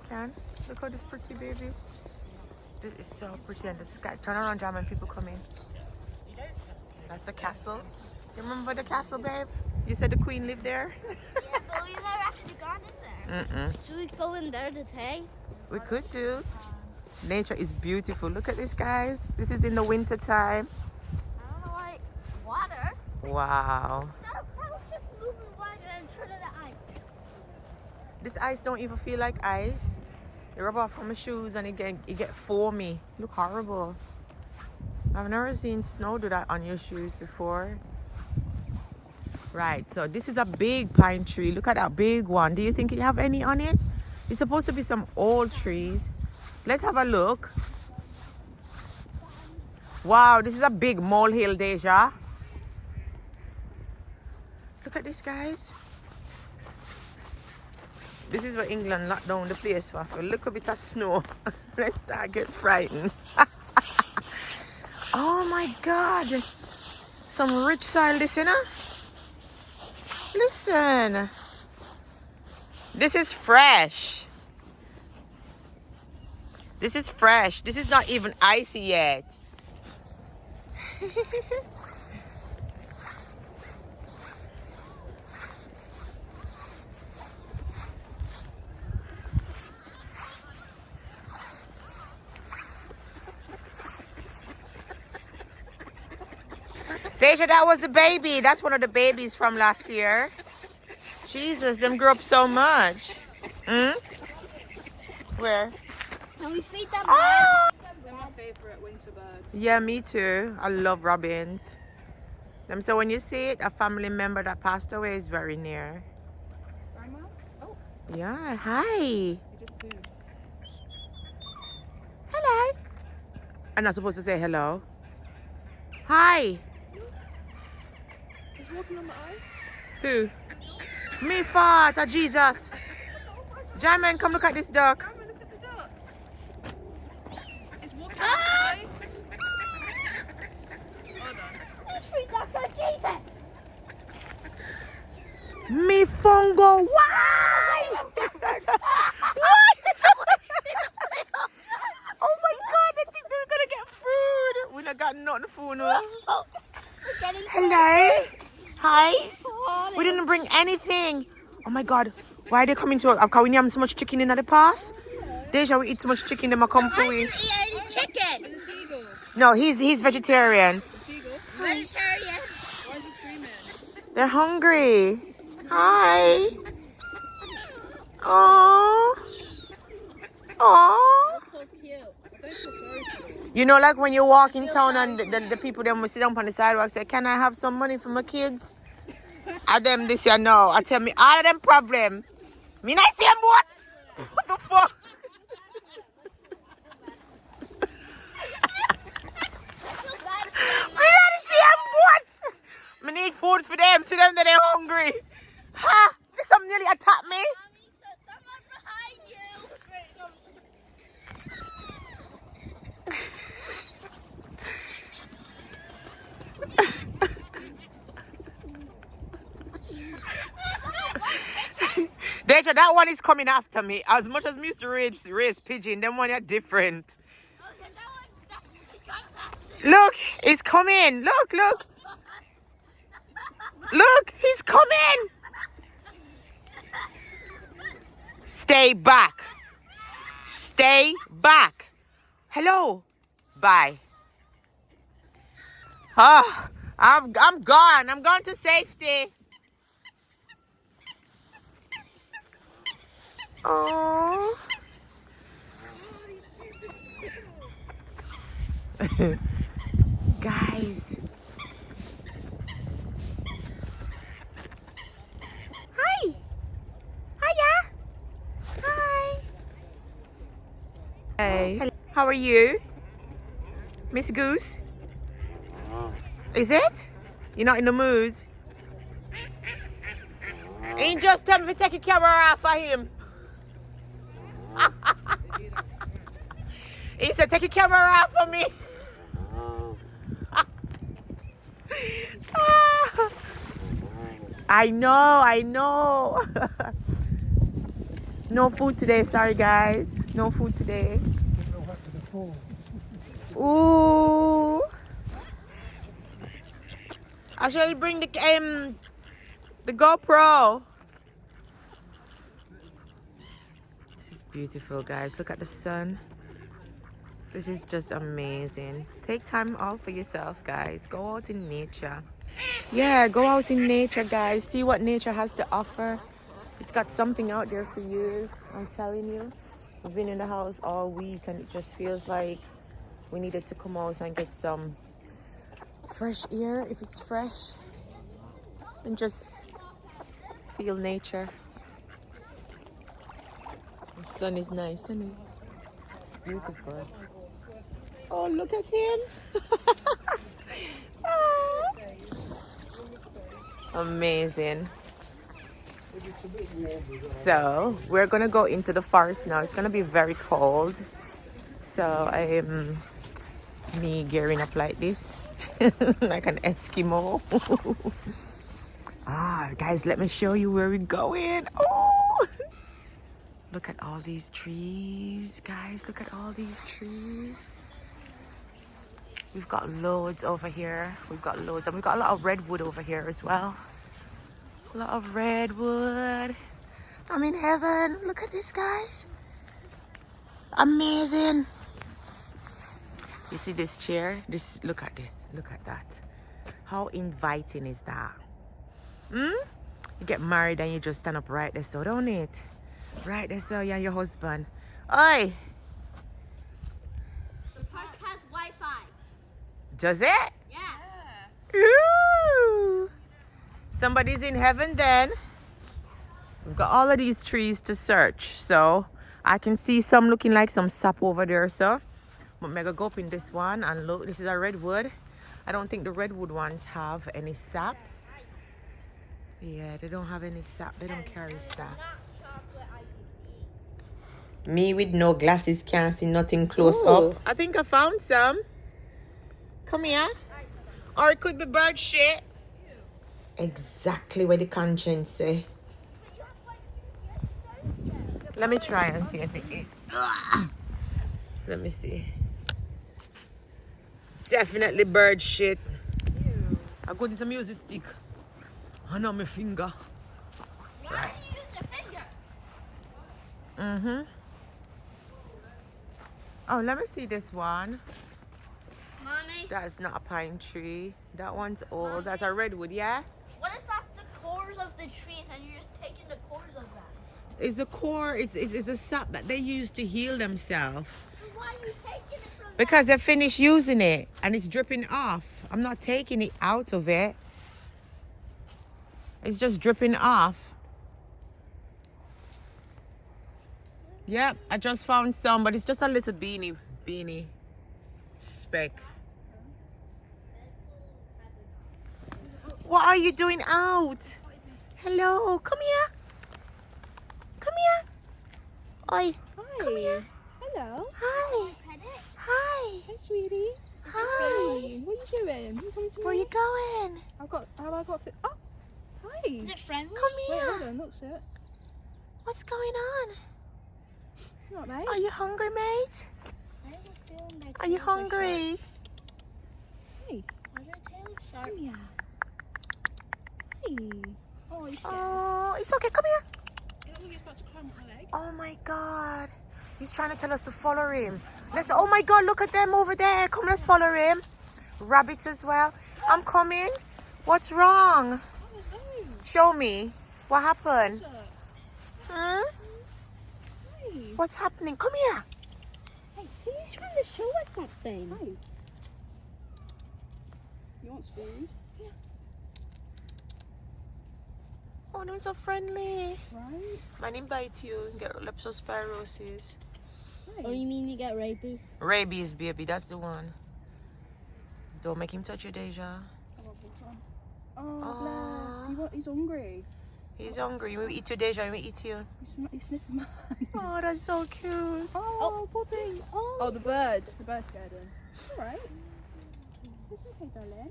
can. Look how this pretty baby. This is so pretty and the sky. Turn around, Jam, and people come in. That's the castle. You remember the castle, babe? You said the queen lived there? Yeah, but we've never actually gone in there. Should we go in there today? We could do. Nature is beautiful. Look at this, guys. This is in the winter time. I don't know why. Water? Wow. That was just moving water and turn into ice. This ice don't even feel like ice. You rub off on my shoes and it get foamy. Look horrible. I've never seen snow do that on your shoes before. Right, so this is a big pine tree. Look at that big one. Do you think you have any on it? It's supposed to be some old trees. Let's have a look. Wow, this is a big molehill, Deja. Look at this, guys. This is where England locked down the place for. Look a bit of snow. Let's start get frightened. Oh my God. Some rich soil this, you know? Listen. This is fresh. This is fresh. This is not even icy yet. Deja, that was the baby. That's one of the babies from last year. Jesus, them grew up so much. Where? Can we feed them? Oh! They're my favourite winter birds. Yeah, me too. I love robins. So when you see it, a family member that passed away is very near. Grandma? Oh, Yeah, hi. you just pooed. Hello. I'm not supposed to say hello. Hi. He's walking on the ice. Who? Me, Father Jesus. Jamin, come look at this duck. Grandma, look at the duck. He's walking on the ice. Hold on. Let's feed that for Jesus. Me fungo. Why? Oh my God, I think they're gonna get food. We not got nothing food. No. We're getting Hello. Hi. We didn't bring anything. Oh my God. Why are they coming to us? Because we have so much chicken in the past. Deja, we eat so much chicken, they might come for we. chicken. There's a seagull. No, he's vegetarian. The seagull. Vegetarian. Why is he screaming? They're hungry. Hi. Oh. Oh. So cute. I don't feel sorry for him. You know, like when you walk in town and the people them will sit down on the sidewalk say, "Can I have some money for my kids?" And them this year no. I tell me all of them problem. Me not see them what? What the fuck? Me not see them what? Me need food for them. See them that they're hungry. Ha! This some nearly attack me. Mommy, so someone behind you. Deja, that one is coming after me. As much as me used to raise pigeon, them one are different. Okay, that one's definitely gonna Look, it's coming. Look, look. Look, he's coming. Stay back. Stay back. Hello. Bye. Oh, I'm gone. I'm gone to safety. Oh. Guys. Hi. Hiya. Hi. Hey. How are you? Miss Goose? Is it? You're not in the mood? Ain't just tell me to take a camera off of him. He said, take your camera off of me. I know. No food today, sorry guys. No food today. Ooh. I should bring the GoPro. This is beautiful, guys. Look at the sun. This is just amazing. Take time out for yourself, guys. Go out in nature. Yeah, go out in nature, guys. See what nature has to offer. It's got something out there for you. I'm telling you. We've been in the house all week and it just feels like we needed to come out and get some fresh air, if it's fresh, and just feel nature. The sun is nice, isn't it? It's beautiful. Oh, look at him. Amazing. So we're gonna go into the forest now. It's gonna be very cold, so I'm me gearing up like this like an Eskimo. Guys, let me show you where we're going. Oh, look at all these trees, guys. Look at all these trees. We've got loads over here. We've got loads, and we've got a lot of redwood over here as well. A lot of redwood. I'm in heaven. Look at this, guys. Amazing. You see this chair? Look at this. Look at that. How inviting is that? You get married and you just stand up right there, so don't it? Right there, so you and your husband. Oi! The park has Wi-Fi. Does it? Yeah. Ooh. Somebody's in heaven then. We've got all of these trees to search, so I can see some looking like some sap over there, so I'm gonna go up in this one and look. This is a redwood. I don't think the redwood ones have any sap. Yeah, they don't have any sap. They don't carry sap. Me with no glasses can't see nothing close up. I think I found some. Come here. Or it could be bird shit. Exactly what the conscience say. Let me try and see if it is. Let me see. Definitely bird shit. I got this music stick. I know my finger. Why do you use your finger? Oh, let me see this one. Mommy, That's not a pine tree. That one's old. That's a redwood, yeah? what if that's the cores of the trees and you're just taking the cores of them? It's the core, it's the sap that they use to heal themselves. Then why are you taking it from them? Because they finished using it and it's dripping off. I'm not taking it out of it. It's just dripping off. Yep, I just found some, but it's just a little beanie speck. What are you doing out? Hello, come here. Come here. Oi, Hi. come here. Hello. Hi. Pet it? Hi. Hey, sweetie. Hi. Hey, what are you doing? You coming to me? Where you going? Have I got? Oh, hi. Is it friendly? Come Wait, here. hold on. Look, sit. What's going on? Not mate. Are you hungry, mate? I have a feeling their Are you tails hungry? Hey, Are their tails sharp? come here. Hey. Oh, you scared? Oh, it's okay. Come here. I think he's about to climb up my leg. Oh my God. He's trying to tell us to follow him. Let's. Oh my God, look at them over there. Come, let's follow him. Rabbits as well. I'm coming. What's wrong? Show me. What happened? Huh? Hey. What's happening? Come here. Hey, he's trying to show us something. Hey. You want food? Yeah. Oh, they're so friendly. Right. Man, he bite you and get leptospirosis. Oh, you mean you get rabies? Rabies, baby. That's the one. Don't make him touch you, Deja. Oh, bless. He's hungry. He's hungry. You will eat you, Deja. You will eat you. He's sniffing mine. Oh, that's so cute. Oh, poor thing. Oh, the bird. The bird scared him. All right. It's okay, darling.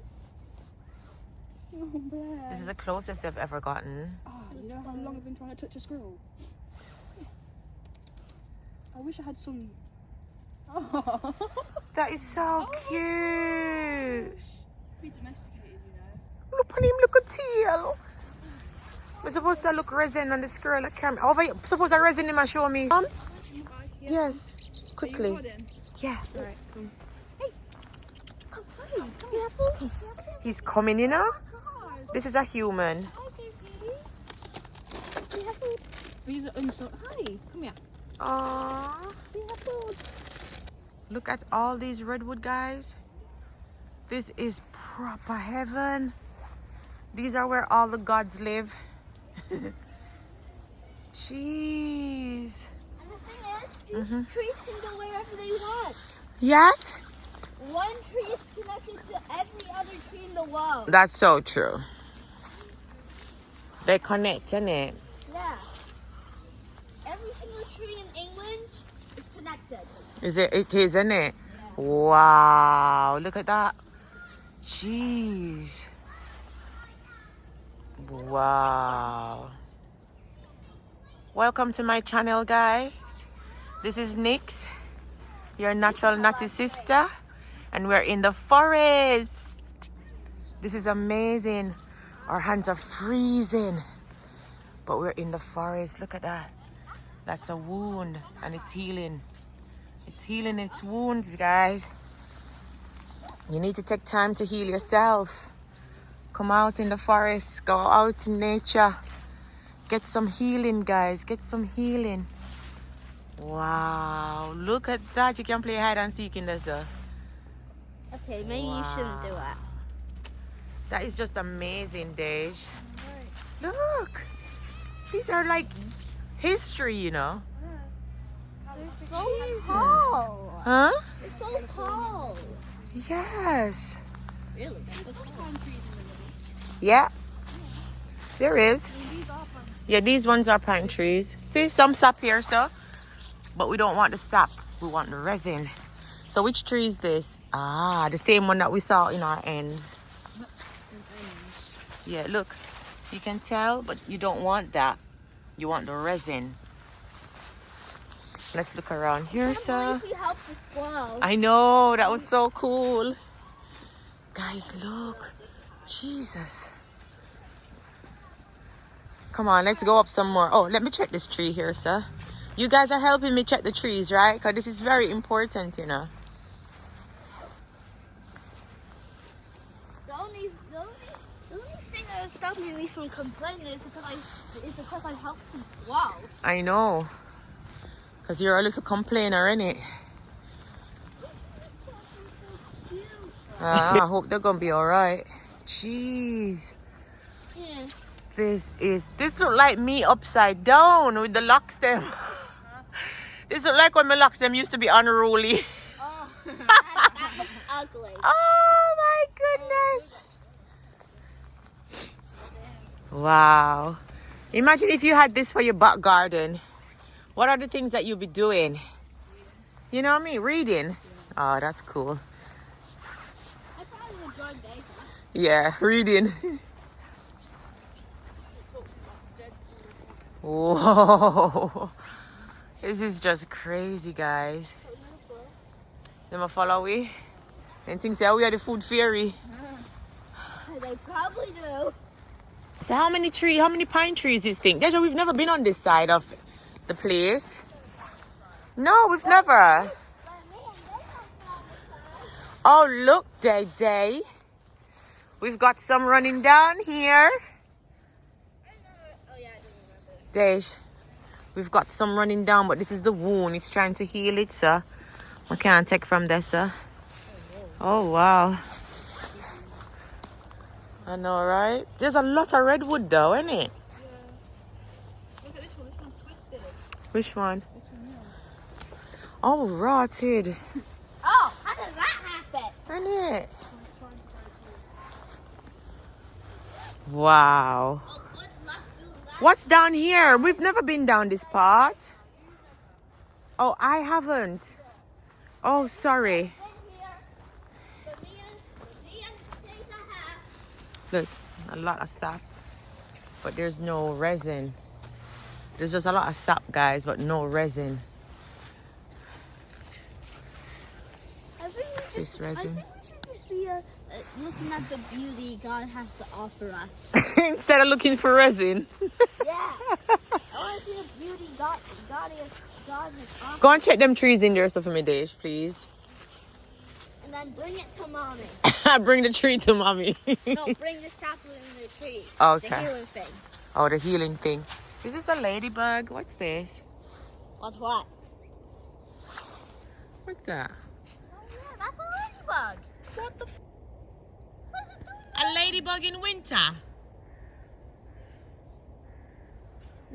Oh, bless. This is the closest they've ever gotten. Oh, you know how long I've been trying to touch a squirrel? I wish I had some. Oh. That is so cute. Be domesticated, you know. Look at him, look at tail. We're supposed to look resin on the squirrel at camera. Over here, suppose I resin him and show me. Yes, quickly. Are you got him? Yeah. Right, come. Come, honey. Careful. He's coming, you know? This is a human. These are Hi, come here. Aww. Look at all these redwood, guys. This is proper heaven. These are where all the gods live. Jeez. And the thing is, these trees can go wherever they want. Yes? One tree is connected to every other tree in the world. That's so true. They connect, innit? Yeah. Every single tree in England is connected. Is it? It is, isn't it? Wow. Look at that. Jeez. Wow. Welcome to my channel, guys. This is Nix, your natural natty sister, and we're in the forest. This is amazing. Our hands are freezing, but we're in the forest. Look at that. That's a wound, and it's healing. It's healing its wounds, guys. You need to take time to heal yourself. Come out in the forest, go out in nature. Get some healing, guys. Get some healing. Wow, look at that. You can play hide and seek in there, sir. Okay, maybe you shouldn't do it. That is just amazing, Dej. Look. These are like history, you know. They're so tall. Huh? They're so tall. Yes. Really? Yeah. There is. Yeah, these ones are pine trees. See, some sap here, so. But we don't want the sap. We want the resin. So which tree is this? Ah, the same one that we saw in our end. Yeah, look. You can tell, but you don't want that. You want the resin. Let's look around here, I can't sir. believe we helped the squirrel. I know, that was so cool. Guys, look. Jesus. Come on, let's go up some more. Oh, let me check this tree here, sir. You guys are helping me check the trees, right? Because this is very important, you know. The only thing that is stopping me from complaining is because I helped some squirrels. I know. Because you're a little complainer, innit? I hope they're going to be all right. Jeez. Yeah. This look like me upside down with the locks them. This look like when my locks them used to be unruly. Oh, that looks ugly. Oh my goodness. Wow. Imagine if you had this for your back garden. What are the things that you'll be doing? You know what I mean? Reading. Oh, that's cool. I probably would join Daisy. Yeah, reading. Whoa. This is just crazy, guys. Them a follow we? And think say we are the food fairy. They probably do. So how many pine trees do you think? Deja, we've never been on this side of the place. No, we've never. Oh, look, Day. We've got some running down here. Dej, we've got some running down, but this is the wound. It's trying to heal it, sir. We can't take from there, sir. Oh, wow. I know, right? There's a lot of redwood, though, isn't it? Yeah. Look at this one. This one's twisted. Which one? This one here. Oh, rotted. Oh, how did that happen? Isn't it? Wow. Oh, good luck doing that. What's down here? We've never been down this part. Oh, I haven't. Oh, sorry. Look, a lot of sap, but there's no resin. There's just a lot of sap, guys, but no resin. this I resin. think we should just be looking at the beauty God has to offer us. Instead of looking for resin. Yeah. I want to see the beauty God has offered. Go and check them trees in there so for me, Dej, please. And then bring it to mommy. Bring the tree to mommy. No, bring the sapling in the tree. Okay. The healing thing. Oh, the healing thing. Is this a ladybug? What's this? What's what? What's that? Oh yeah, that's a ladybug. What the What's it doing? A ladybug in winter?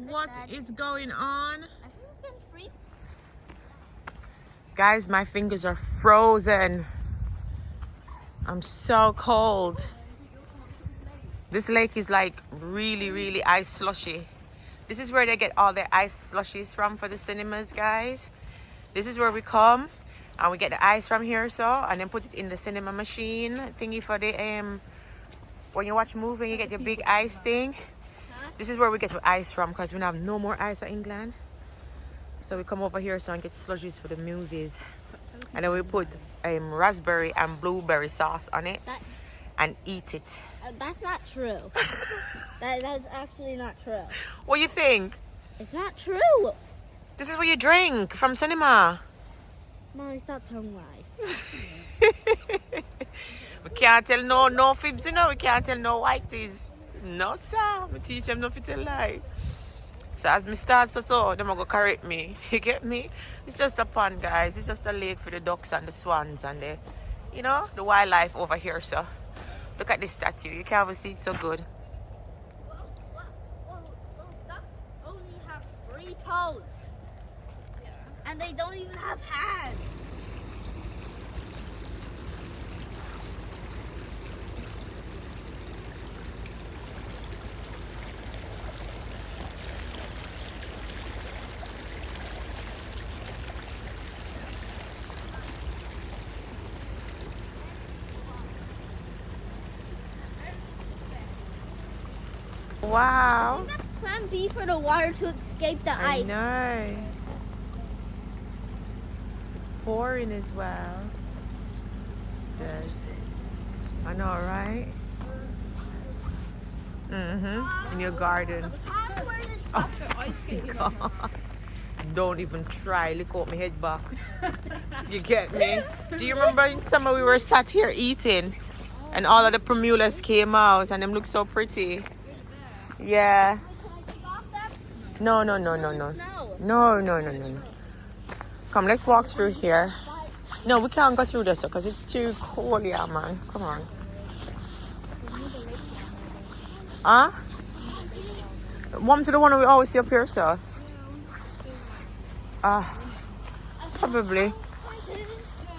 What dead? is going on? I think it's getting free. Guys, my fingers are frozen. I'm so cold. This lake is like really ice slushy. This is where they get all their ice slushies from for the cinemas, guys. This is where we come and we get the ice from here, so, and then put it in the cinema machine thingy for the when you watch a movie, you get your big ice thing. This is where we get the ice from because we have no more ice in England. So we come over here so and get slushies for the movies. And then we put raspberry and blueberry sauce on it and eat it. That's not true. That's actually not true. What do you think? It's not true. This is what you drink from cinema. Mommy, stop telling lies. We can't tell no fibs, you know. We can't tell no whiteys. No, sir. We teach them not to tell lie. So as me start so, them go correct me. You get me? It's just a pond, guys. It's just a lake for the ducks and the swans and the, you know, the wildlife over here. So look at this statue. You can't even see it so good. Well, ducks only have 3 toes. Yeah. And they don't even have hands. Wow. That's plan B for the water to escape the I ice. know. It's pouring as well. Does. I know, right? In your garden. After ice skating on her. Don't even try. Look at my head back. You get me? Do you remember in summer we were sat here eating and all of the primulas came out and them look so pretty? Yeah. No. No. Come, let's walk through here. No, we can't go through this because it's too cold, yeah, man. Come on. Huh? One to the one we always see up here, sir. Probably.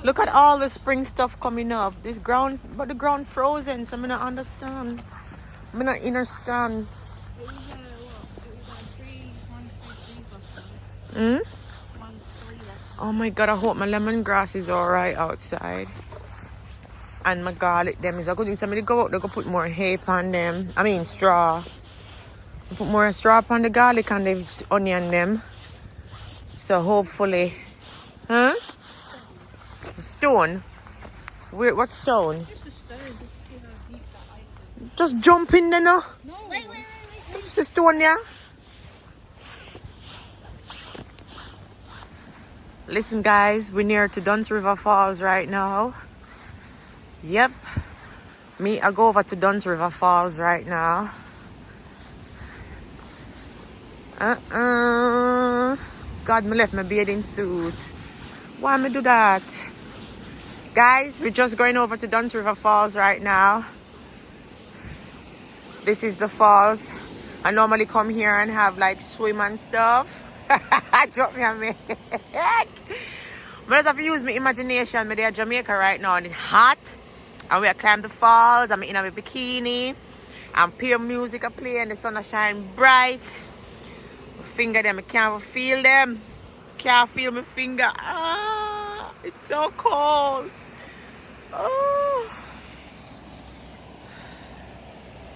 Look at all the spring stuff coming up. This ground, but the ground frozen, so I don't understand. I don't understand. It was 3 last Hmm? night. 3 last Oh my God, I hope my lemongrass is alright outside. And my garlic them is a good thing. Somebody go out, they go put more hay on them. I mean straw. Put more straw on the garlic and the onion them. So hopefully. Huh? Stone? Where, what stone? Just a stone, just to see how deep that ice is. Just jump in there now. No. Wait. It's a stone, yeah? Listen, guys, we're near to Duns River Falls right now. Yep. I go over to Duns River Falls right now. God, me left my bathing suit. Why me do that? Guys, we're just going over to Duns River Falls right now. This is the falls. I normally come here and have like swim and stuff. Drop me a minute. But I have to use my imagination. I'm there in Jamaica right now and it's hot. And we are climb the falls. I'm in a bikini. And pure music I play and the sun is shining bright. My finger them, I can't even feel them. Can't feel my finger. It's so cold. Oh.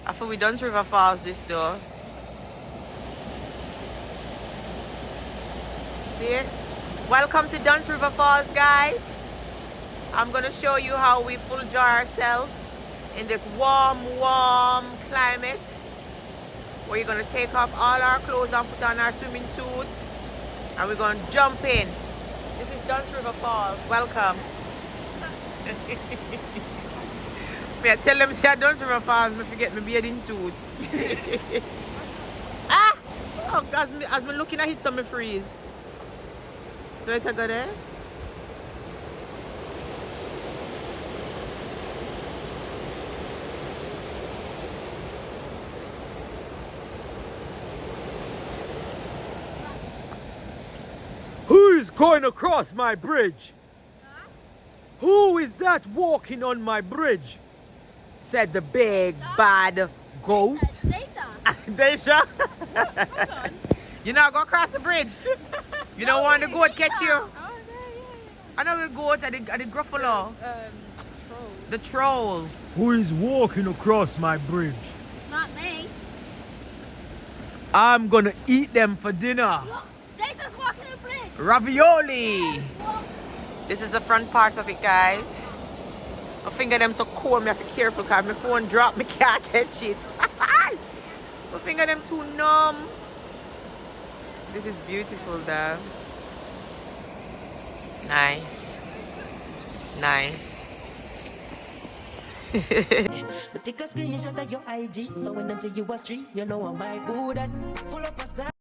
I thought we done River Falls this door. See it? Welcome to Duns River Falls, guys. I'm gonna show you how we full jar ourselves in this warm climate. We're gonna take off all our clothes and put on our swimming suit, and we're gonna jump in. This is Duns River Falls. Welcome. Me I tell them say Duns River Falls, me forget my bathing suit. Ah! Oh, as me looking at it, some me freeze. So it's a go there. Who is going across my bridge? Who is that walking on my bridge? Said the big bad goat. Deja. You not go across the bridge. You don't want the goat catch you. Oh, yeah. I know the goat and the gruffalo. Troll. The troll. Who is walking across my bridge? Not me. I'm gonna eat them for dinner. Look, Jason's walking the bridge. Ravioli. This is the front part of it, guys. My finger them so cold, me have to be careful because my phone drop, me can't catch it. My finger them too numb. This is beautiful though. Nice. Nice. But take a screenshot of your IG, so when them say you a street, you know I might do that. Full up a style.